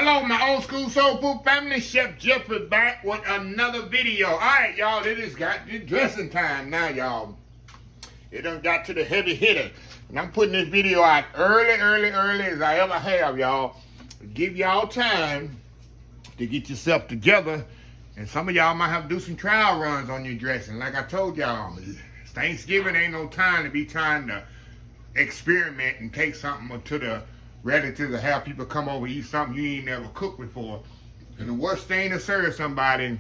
Hello, my old school soul food family. Chef Jeffrey back with another video. All right, y'all, it is got the dressing time now, y'all. It done got to the heavy hitter. And I'm putting this video out early as I ever have, y'all. Give y'all time to get yourself together. And some of y'all might have to do some trial runs on your dressing. Like I told y'all, Thanksgiving ain't no time to be trying to experiment and take something to the relatives or have people come over and eat something you ain't never cooked before. And the worst thing to serve somebody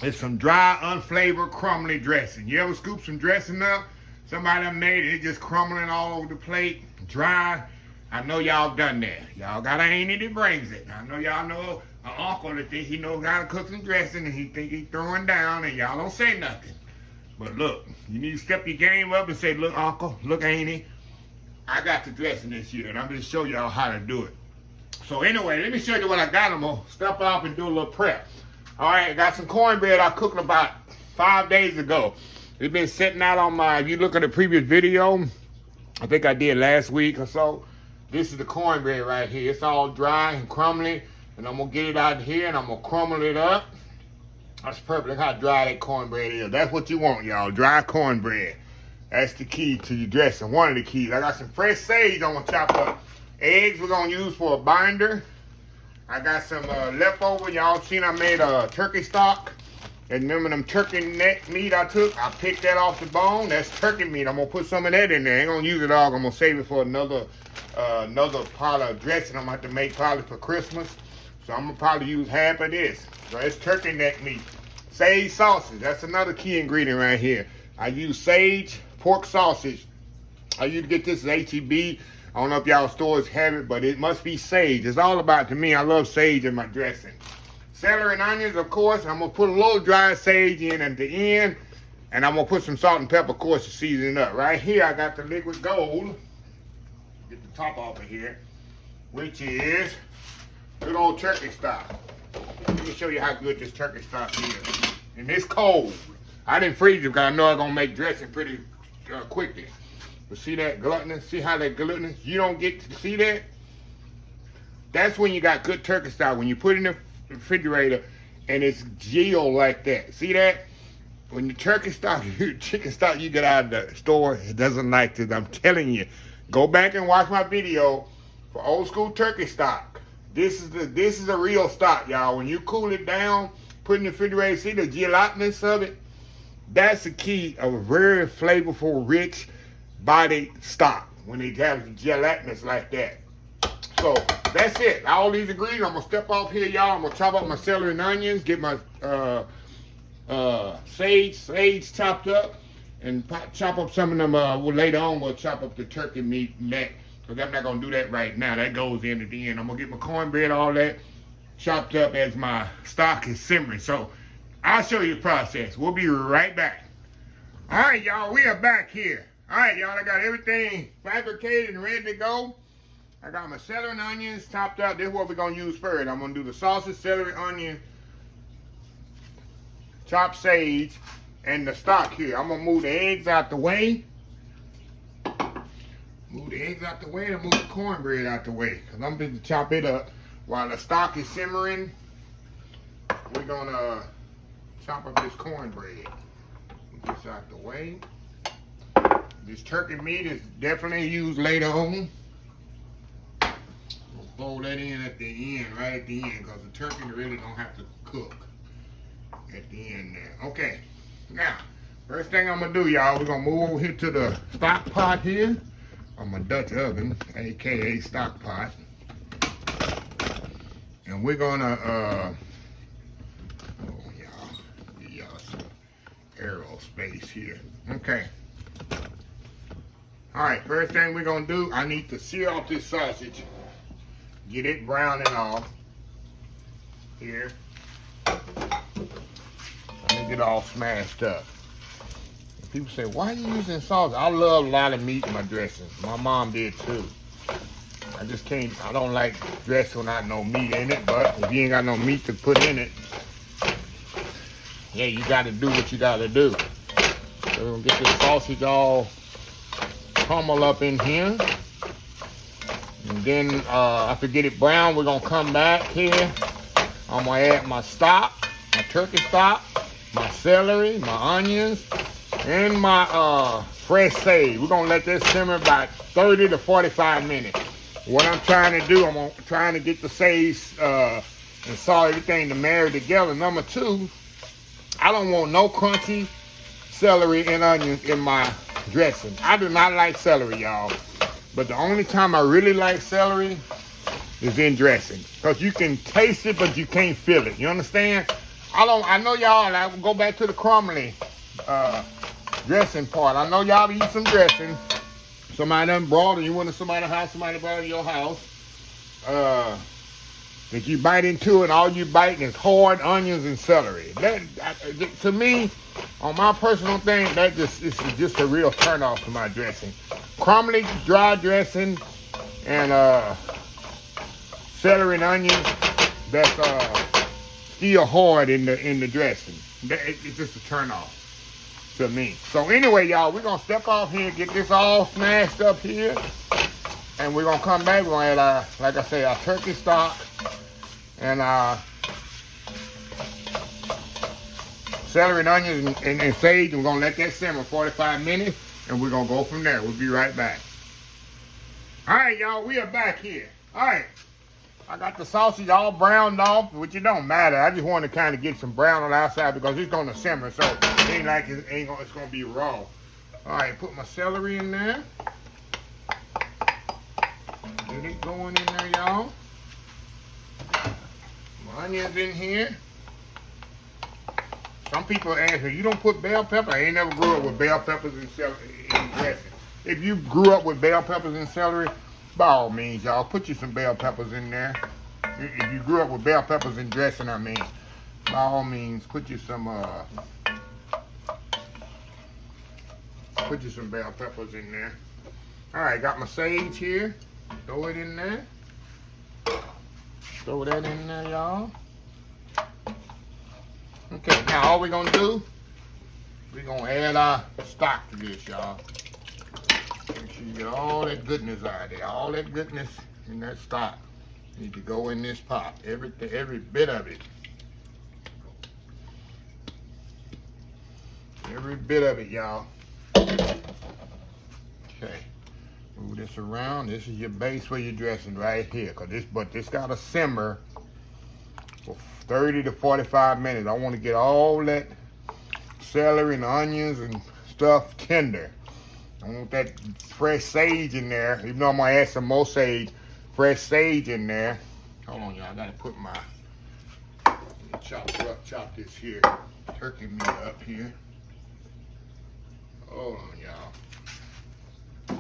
is some dry, unflavored, crumbly dressing. You ever scoop some dressing up? Somebody done made it, just crumbling all over the plate, dry. I know y'all done that. Y'all got an auntie that brings it. I know y'all know an uncle that think he knows how to cook some dressing and he think he's throwing down and y'all don't say nothing. But look, you need to step your game up and say, look, uncle, look, auntie, I got the dressing this year, and I'm going to show y'all how to do it. So anyway, let me show you what I got. I'm going to step off and do a little prep. All right, I got some cornbread I cooked about 5 days ago. It's been sitting out on my, if you look at the previous video, I think I did last week or so. This is the cornbread right here. It's all dry and crumbly, and I'm going to get it out here, and I'm going to crumble it up. That's perfect. Look how dry that cornbread is. That's what you want, y'all, dry cornbread. That's the key to your dressing, one of the keys. I got some fresh sage I'm gonna chop up. Eggs we're gonna use for a binder. I got some leftover, y'all seen I made a turkey stock. And remember them turkey neck meat I took? I picked that off the bone. That's turkey meat. I'm gonna put some of that in there. I ain't gonna use it all. I'm gonna save it for another pot of dressing I'm gonna have to make probably for Christmas. So I'm gonna probably use half of this. So it's turkey neck meat. Sage sausage, that's another key ingredient right here. I use sage pork sausage. I used to get this at HEB. I don't know if y'all stores have it, but it must be sage. It's all about, to me, I love sage in my dressing. Celery and onions, of course. I'm going to put a little dry sage in at the end. And I'm going to put some salt and pepper, of course, to season it up. Right here, I got the liquid gold. Get the top off of here. Which is good old turkey stock. Let me show you how good this turkey stock is. And it's cold. I didn't freeze it because I know I'm going to make dressing pretty quickly. But see that gluttonous? See how that gluttonous? You don't get to see that? That's when you got good turkey stock. When you put it in the refrigerator and it's geal like that. See that? When the turkey stock, chicken stock you get out of the store, it doesn't like this. I'm telling you. Go back and watch my video for old school turkey stock. This is a real stock, y'all. When you cool it down, put it in the refrigerator, see the gelatinous of it? That's the key of a very flavorful, rich body stock when they have gelatinous like that. So that's it. All these ingredients, I'm gonna step off here, y'all. I'm gonna chop up my celery and onions, get my sage chopped up, and chop up some of them. Later on, we'll chop up the turkey meat neck, because I'm not gonna do that right now. That goes in at the end. I'm gonna get my cornbread, all that chopped up as my stock is simmering. So I'll show you the process. We'll be right back. All right, y'all, we are back here. All right, y'all, I got everything fabricated and ready to go. I got my celery and onions chopped up. This is what we're going to use first. I'm going to do the sausage, celery, onion, chopped sage, and the stock here. I'm going to move the eggs out the way. Move the eggs out the way and move the cornbread out the way, because I'm going to chop it up. While the stock is simmering, we're going to chop up this cornbread. Get this out the way. This turkey meat is definitely used later on. We'll fold that in at the end, right at the end, because the turkey really don't have to cook at the end there. Okay, now, first thing I'm going to do, y'all, we're going to move over here to the stock pot here on my Dutch oven, aka stock pot. And we're going to, give y'all some aerospace here. Okay. All right, first thing we're going to do, I need to sear off this sausage. Get it browning off. Here. Let me get all smashed up. People say, why are you using sausage? I love a lot of meat in my dressing. My mom did too. I just can't, I don't like dressing without no meat in it, but if you ain't got no meat to put in it, yeah, you got to do what you got to do. So we're going to get this sausage all crumble up in here. And then after get it brown, we're gonna come back here. I'm gonna add my stock, my turkey stock, my celery, my onions, and my fresh sage. We're gonna let this simmer about 30 to 45 minutes. What I'm trying to do, I'm trying to get the sage and salt, everything to marry together. Number two, I don't want no crunchy celery and onions in my dressing. I do not like celery, y'all. But the only time I really like celery is in dressing. Because you can taste it, but you can't feel it. You understand? I know y'all, I will go back to the crumbly dressing part. I know y'all eat some dressing. Somebody done brought it. You went to somebody's house, somebody brought it to your house. That you bite into it, all you biting is hard onions and celery. To me, on my personal thing, that is just a real turn off to my dressing. Crumbly dry dressing and celery and onions, that's still hard in the dressing. It's just a turn off to me. So anyway, y'all, we're gonna step off here, get this all smashed up here, and we're gonna come back. We're gonna add like I say, our turkey stock and celery and onions and sage. We're gonna let that simmer 45 minutes, and we're gonna go from there. We'll be right back. All right, y'all, we are back here. All right, I got the sausage all browned off, which it don't matter. I just want to kind of get some brown on the outside because it's gonna simmer, so it ain't like it's gonna be raw. All right, put my celery in there. Get it going in there, y'all. My onions in here. Some people ask me, you don't put bell pepper? I ain't never grew up with bell peppers and celery in dressing. If you grew up with bell peppers and celery, by all means, y'all, put you some bell peppers in there. If you grew up with bell peppers in dressing, I mean, by all means, put you some bell peppers in there. All right, got my sage here. Throw it in there. Throw that in there, y'all. Okay, now all we're gonna do, we're gonna add our stock to this, y'all. Make sure you get all that goodness out of there. All that goodness in that stock need to go in this pot. Every bit of it. Every bit of it, y'all. Okay. Move this around. This is your base for your dressing right here. But this gotta simmer for 30 to 45 minutes. I want to get all that celery and onions and stuff tender. I want that fresh sage in there. Even though I'm gonna add some more sage, fresh sage in there. Hold on, y'all. I gotta put my chop this here turkey meat up here. Hold on, y'all. I'm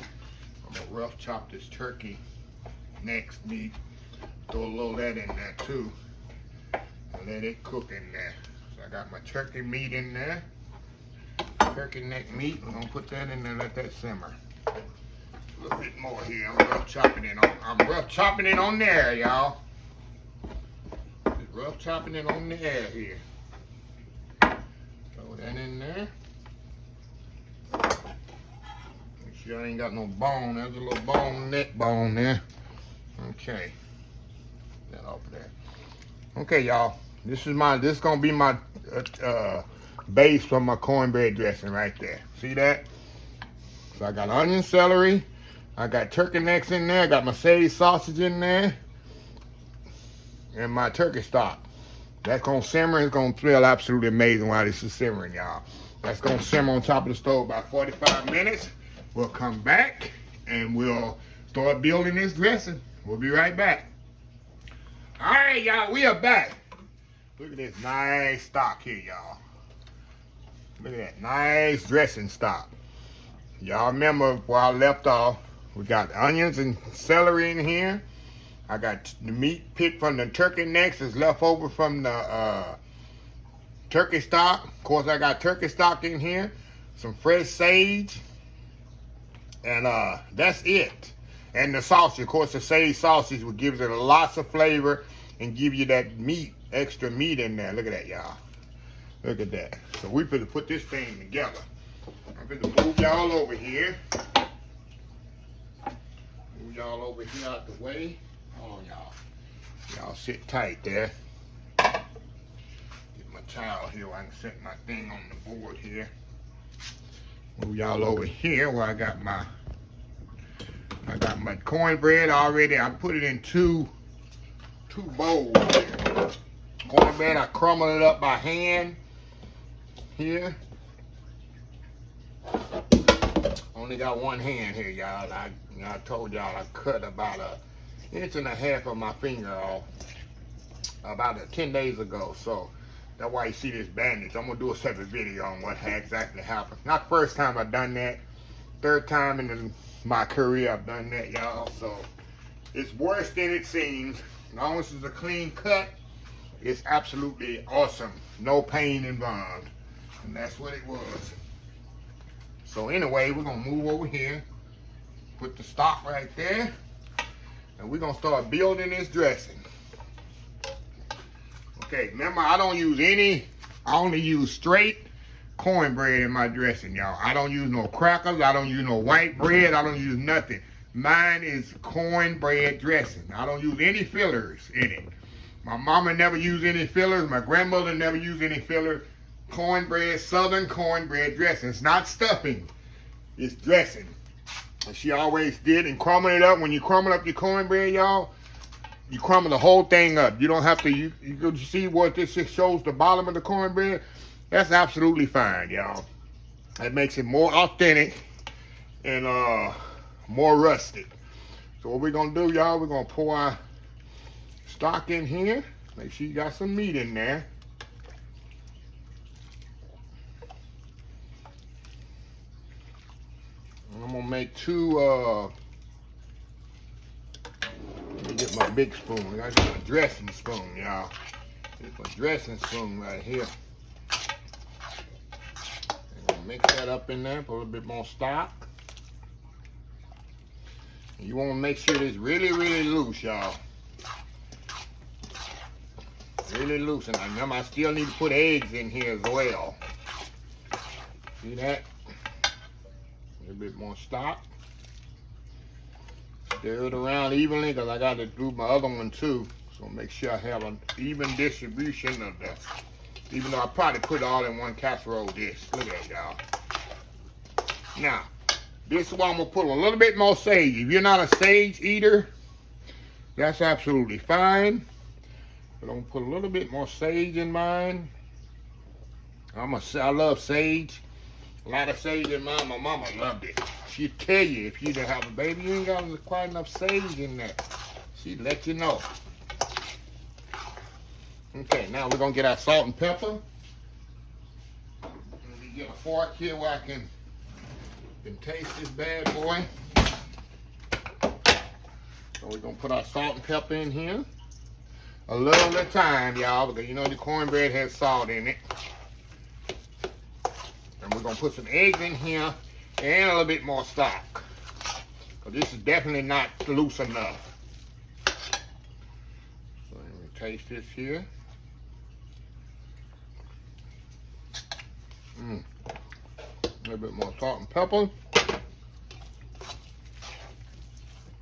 gonna rough chop this turkey next meat. Throw a little of that in there too. And let it cook in there. So I got my turkey meat in there. Turkey neck meat. We're gonna put that in there, let that simmer. A little bit more here. I'm rough chopping it on there, y'all. Just rough chopping it on the air here. Throw that in there. Make sure I ain't got no bone. There's a little bone, neck bone there. Okay. That off of there. Okay, y'all. This is gonna be my base for my cornbread dressing right there. See that? So I got onion, celery, I got turkey necks in there, I got my sage sausage in there, and my turkey stock. That's gonna simmer. It's gonna smell absolutely amazing while this is simmering, y'all. That's gonna simmer on top of the stove about 45 minutes. We'll come back and we'll start building this dressing. We'll be right back. All right, y'all, we are back. Look at this nice stock here, y'all. Look at that nice dressing stock. Y'all remember where I left off, we got onions and celery in here. I got the meat picked from the turkey necks that's left over from the turkey stock. Of course, I got turkey stock in here, some fresh sage, and that's it. And the sausage, of course, the sage sausage will give it lots of flavor and give you that meat, extra meat in there. Look at that, y'all. Look at that. So we better put this thing together. I'm going to move y'all over here. Move Move y'all over here out the way. Hold on, y'all. Y'all sit tight there. Get my towel here where I can set my thing on the board here. Move y'all over here where I got my cornbread already. I put it in two bowls here. Cornbread, I crumble it up by hand here. Only got one hand here, y'all. I told y'all I cut about an inch and a half of my finger off about 10 days ago. So that's why you see this bandage. I'm gonna do a separate video on what exactly happened. Not the first time I've done that. Third time in my career I've done that, y'all. So it's worse than it seems. As long as it's a clean cut, it's absolutely awesome. No pain involved. And that's what it was. So anyway, we're gonna move over here, put the stock right there, and we're gonna start building this dressing. Okay, remember I don't use any, I only use straight cornbread in my dressing, y'all. I don't use no crackers, I don't use no white bread, I don't use nothing. Mine is cornbread dressing. I don't use any fillers in it. My mama never used any fillers, my grandmother never used any fillers. Cornbread, southern cornbread dressing. It's not stuffing, it's dressing. And she always did, and crumble it up. When you crumble up your cornbread, y'all, you crumble the whole thing up. You don't have to, you see what this shows the bottom of the cornbread? That's absolutely fine, y'all. That makes it more authentic and more rustic. So what we're gonna do, y'all, we're gonna pour our stock in here. Make sure you got some meat in there. I'm gonna make two, let me get my big spoon. I gotta get my dressing spoon, y'all. Here's my dressing spoon right here. I'm gonna mix that up in there, put a little bit more stock. And you wanna make sure it's really, really loose, y'all. Really loose. And remember, I still need to put eggs in here as well. See that? A bit more stock. Stir it around evenly because I got to do my other one too. So make sure I have an even distribution of the, even though I probably put it all in one casserole dish. Look at that, y'all. Now, this is why I'm going to put a little bit more sage. If you're not a sage eater, that's absolutely fine. But I'm going to put a little bit more sage in mine. I love sage. A lot of sage in mine. My mama loved it. She'd tell you if you didn't have a baby, you ain't got quite enough sage in there. She'd let you know. Okay, now we're gonna get our salt and pepper. Let me get a fork here where I can taste this bad boy. So we're gonna put our salt and pepper in here. A little at a time, y'all, because you know the cornbread has salt in it. And we're gonna put some eggs in here and a little bit more stock. Because this is definitely not loose enough. So let me taste this here. A little bit more salt and pepper.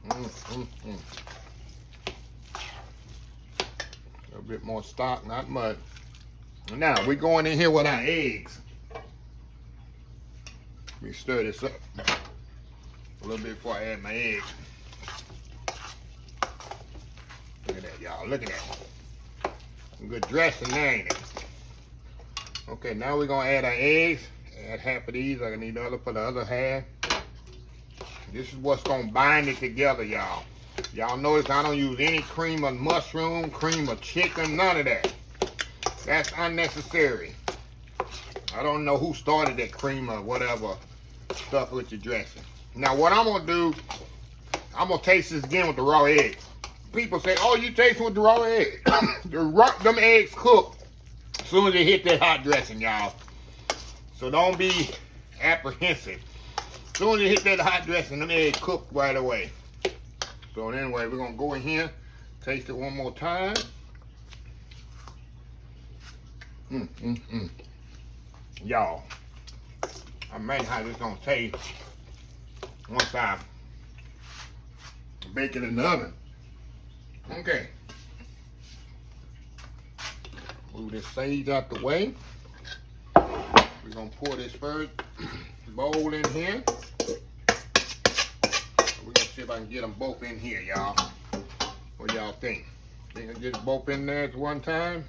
A little bit more stock, not much. Now we're going in here with our eggs. Let me stir this up a little bit before I add my eggs. Look at that, y'all. Look at that. Some good dressing there, ain't it? Okay, now we're going to add our eggs. Add half of these. I need the other for the other half. This is what's going to bind it together, y'all. Y'all notice I don't use any cream of mushroom, cream of chicken, none of that. That's unnecessary. I don't know who started that cream or whatever stuff with your dressing. Now what I'm gonna do, I'm gonna taste this again with the raw eggs. People say, oh, you taste with the raw eggs. Them eggs cook as soon as they hit that hot dressing, y'all. So don't be apprehensive. As soon as they hit that hot dressing, them eggs cook right away. So anyway, we're gonna go in here, taste it one more time. Y'all, I imagine how this gonna taste once I Bake it in the oven. Okay. Move this sage out the way. We're gonna pour this first bowl in here. We're gonna see if I can get them both in here, y'all. What y'all think? Think I can get them both in there at one time?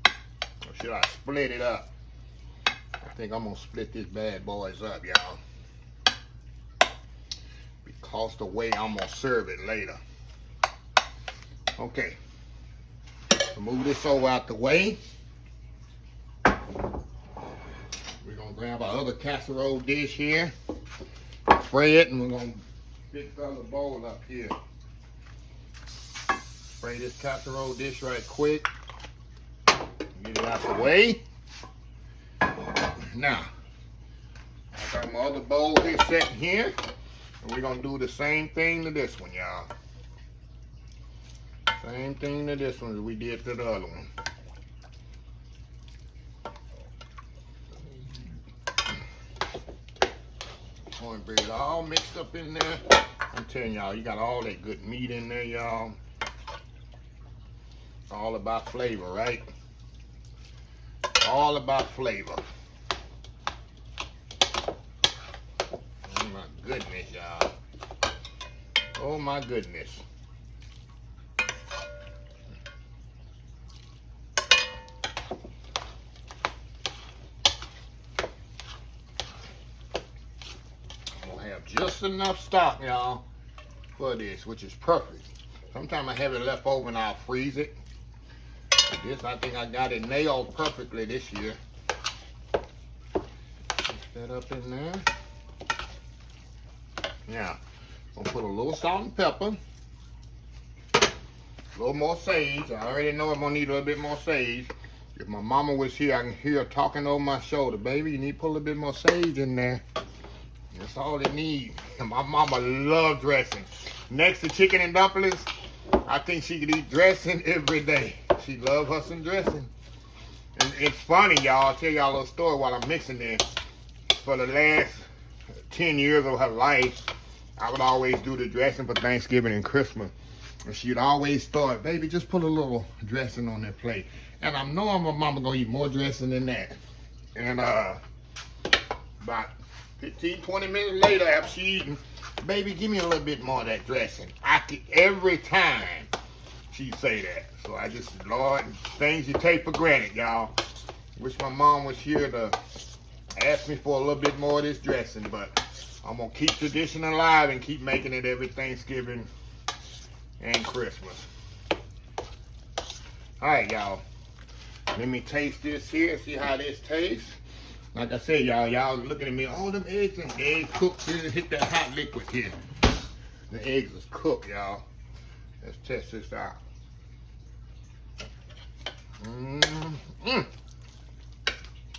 Or should I split it up? I think I'm gonna split this bad boys up, y'all. Because the way I'm gonna serve it later. Okay. So move this over out the way. We're gonna grab our other casserole dish here. Spray it, and we're gonna pick the other bowl up here. Spray this casserole dish right quick. Get it out the way. Now, I got my other bowl here sitting here. And we're gonna do the same thing to this one, y'all. Same thing to this one as we did to the other one. Cornbread all mixed up in there. I'm telling y'all, you got all that good meat in there, y'all. It's all about flavor, right? All about flavor. Oh my goodness, y'all. Oh my goodness. Just enough stock, y'all, for this, which is perfect. Sometimes I have it left over and I'll freeze it. But this, I think I got it nailed perfectly this year. Mix that up in there. Now, I'm gonna put a little salt and pepper. A little more sage. I already know I'm gonna need a little bit more sage. If my mama was here, I can hear her talking over my shoulder. Baby, you need to put a little bit more sage in there. That's all it needs. My mama loves dressing. Next to chicken and dumplings, I think she could eat dressing every day. She loves her some dressing. And it's funny, y'all. I'll tell y'all a little story while I'm mixing this. For the last 10 years of her life, I would always do the dressing for Thanksgiving and Christmas. And she'd always start, baby, just put a little dressing on that plate. And I know my mama gonna eat more dressing than that. And about 15, 20 minutes later, after she eating, baby, give me a little bit more of that dressing. Every time she'd say that. So I just, Lord, things you take for granted, y'all. Wish my mom was here to ask me for a little bit more of this dressing, but I'm gonna keep tradition alive and keep making it every Thanksgiving and Christmas. All right, y'all. Let me taste this here, see how this tastes. Like I said, y'all looking at me, all them eggs and eggs cooked, hit that hot liquid here. The eggs is cooked, y'all. Let's test this out.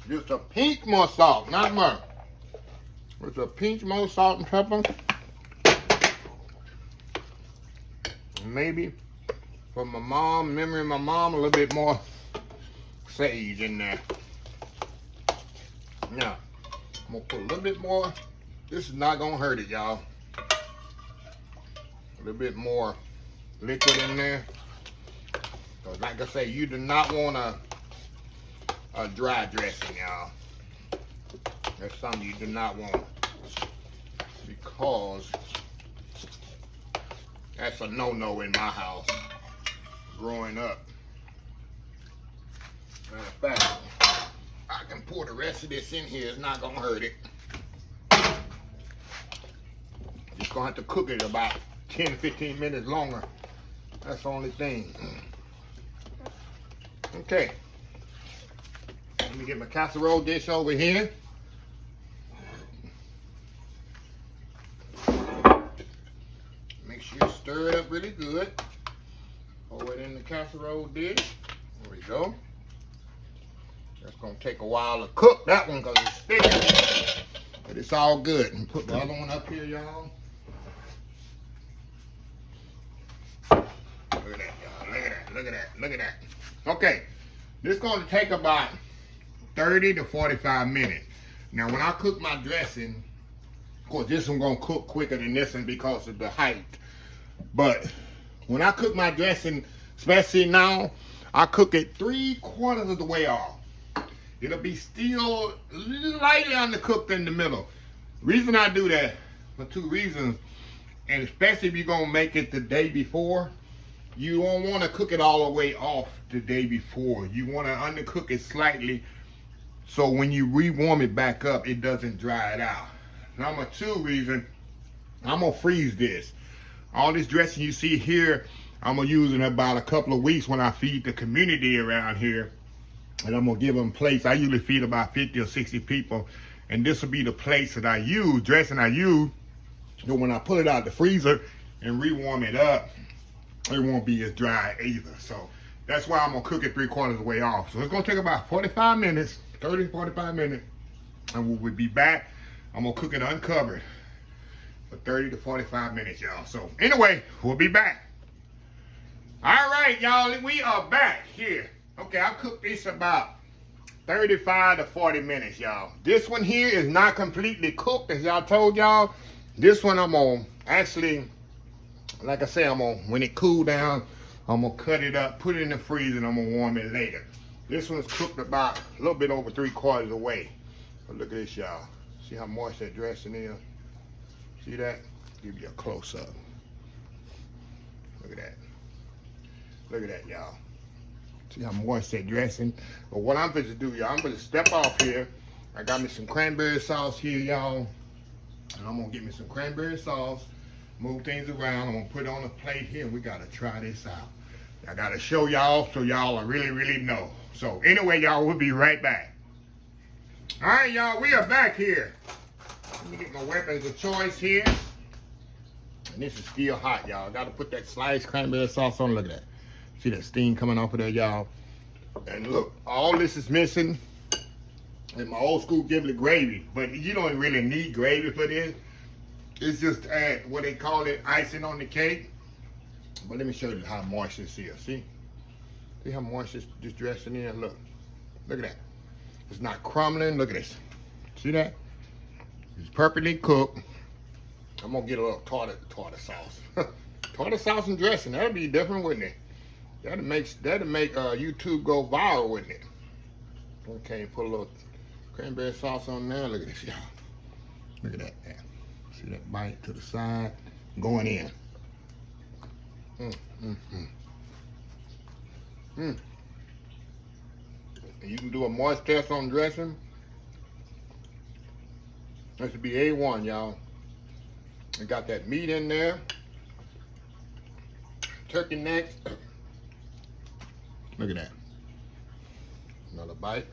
Just a pinch more salt, not much. Just a pinch more salt and pepper. Maybe from my mom, memory of my mom, a little bit more sage in there. Now, I'm gonna put a little bit more. This is not gonna hurt it, y'all. A little bit more liquid in there. Because like I say, you do not want a dry dressing, y'all. That's something you do not want. Because that's a no-no in my house growing up. Matter of fact, I can pour the rest of this in here. It's not gonna hurt it. Just gonna have to cook it about 10, 15 minutes longer. That's the only thing. Okay. Let me get my casserole dish over here. Make sure you stir it up really good. Pour it in the casserole dish. There we go. That's gonna take a while to cook that one because it's thick. But it's all good. And put the other one up here, y'all. Look at that, y'all. Look at that, look at that, look at that. Okay, this is gonna take about 30 to 45 minutes. Now when I cook my dressing, of course this one's gonna cook quicker than this one because of the height But when I cook my dressing, especially now, I cook it 3/4 of the way off. It'll be still lightly undercooked in the middle. Reason I do that, for 2 reasons, and especially if you're gonna make it the day before, you don't want to cook it all the way off the day before. You want to undercook it slightly, so when you rewarm it back up, it doesn't dry it out. Number 2 reason, I'm gonna freeze this. All this dressing you see here, I'm gonna use in about a couple of weeks when I feed the community around here. And I'm gonna give them plates. I usually feed about 50 or 60 people. And this will be the plates that I use, dressing I use. So when I pull it out the freezer and rewarm it up, it won't be as dry either. So that's why I'm gonna cook it 3/4 of the way off. So it's gonna take about 45 minutes, 30, 45 minutes. And we'll be back. I'm gonna cook it uncovered for 30 to 45 minutes, y'all. So anyway, we'll be back. All right, y'all, we are back here. Okay, I cooked this about 35 to 40 minutes, y'all. This one here is not completely cooked, as y'all told y'all. This one I'm gonna actually, like I say, when it cool down, I'm gonna cut it up, put it in the freezer, and I'm gonna warm it later. This one's cooked about a little bit over 3/4 of the way. But look at this, y'all. See how moist that dressing is? See that? Give you a close up. Look at that. Look at that, y'all. See how moist that dressing. But what I'm going to do, y'all, I'm going to step off here. I got me some cranberry sauce here, y'all. And I'm going to get me some cranberry sauce, move things around. I'm going to put it on a plate here, and we got to try this out. I got to show y'all so y'all will really, really know. So anyway, y'all, we'll be right back. All right, y'all, we are back here. Let me get my weapons of choice here. And this is still hot, y'all. Got to put that sliced cranberry sauce on. Look at that. See that steam coming off of there, y'all? And look, all this is missing is my old school giblet gravy. But you don't really need gravy for this. It's just to add what they call it, icing on the cake. But let me show you how moist this is. See? See how moist this dressing is? Look. Look at that. It's not crumbling. Look at this. See that? It's perfectly cooked. I'm going to get a little tartar sauce. Tartar sauce and dressing. That'll be different, wouldn't it? That'll make YouTube go viral, wouldn't it? Okay, put a little cranberry sauce on there. Look at this, y'all. Look at that. See that bite to the side? Going in. You can do a moist test on dressing. This should be A1, y'all. I got that meat in there. Turkey necks. Look at that. Another bite.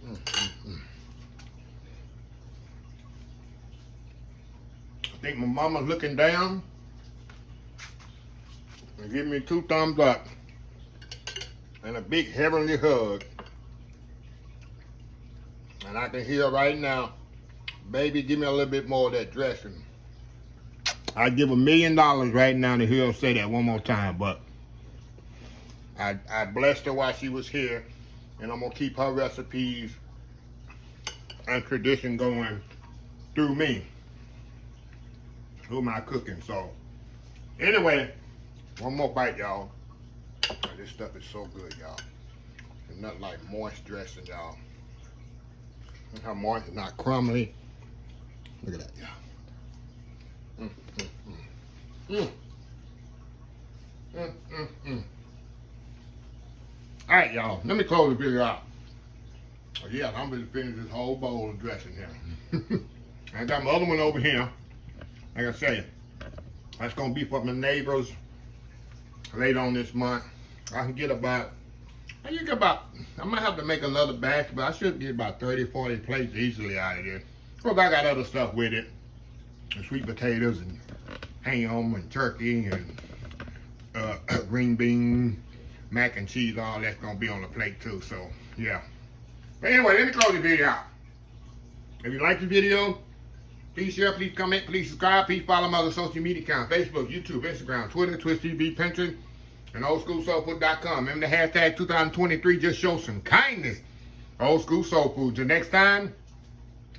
I think my mama's looking down and giving me 2 thumbs up and a big heavenly hug. And I can hear right now, baby, give me a little bit more of that dressing. I'd give $1 million right now to hear her say that one more time, but I blessed her while she was here, and I'm going to keep her recipes and tradition going through me, through my cooking. So, anyway, one more bite, y'all. This stuff is so good, y'all. It's nothing like moist dressing, y'all. Look how moist, it's not crumbly. Look at that, y'all. All right, y'all, let me close the video out. Oh, yeah, I'm going to finish this whole bowl of dressing here. I got my other one over here. Like I say, that's going to be for my neighbors later on this month. I get about, I might have to make another batch, but I should get about 30, 40 plates easily out of here. Because I got other stuff with it. Sweet potatoes and ham and turkey and green beans, mac and cheese, all that's gonna be on the plate too, so yeah. But anyway, let me close the video out. If you like the video, please share, please comment, please subscribe, please follow my other social media accounts, Facebook, YouTube, Instagram, Twitter, Twitch TV, Pinterest, and oldschoolsoulfood.com. Remember the hashtag 2023, just show some kindness. Old School Soul Food. Till next time,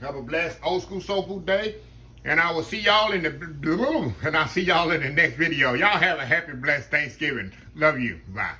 have a blessed Old School Soul Food day. And I will see y'all in the next video. Y'all have a happy, blessed Thanksgiving. Love you. Bye.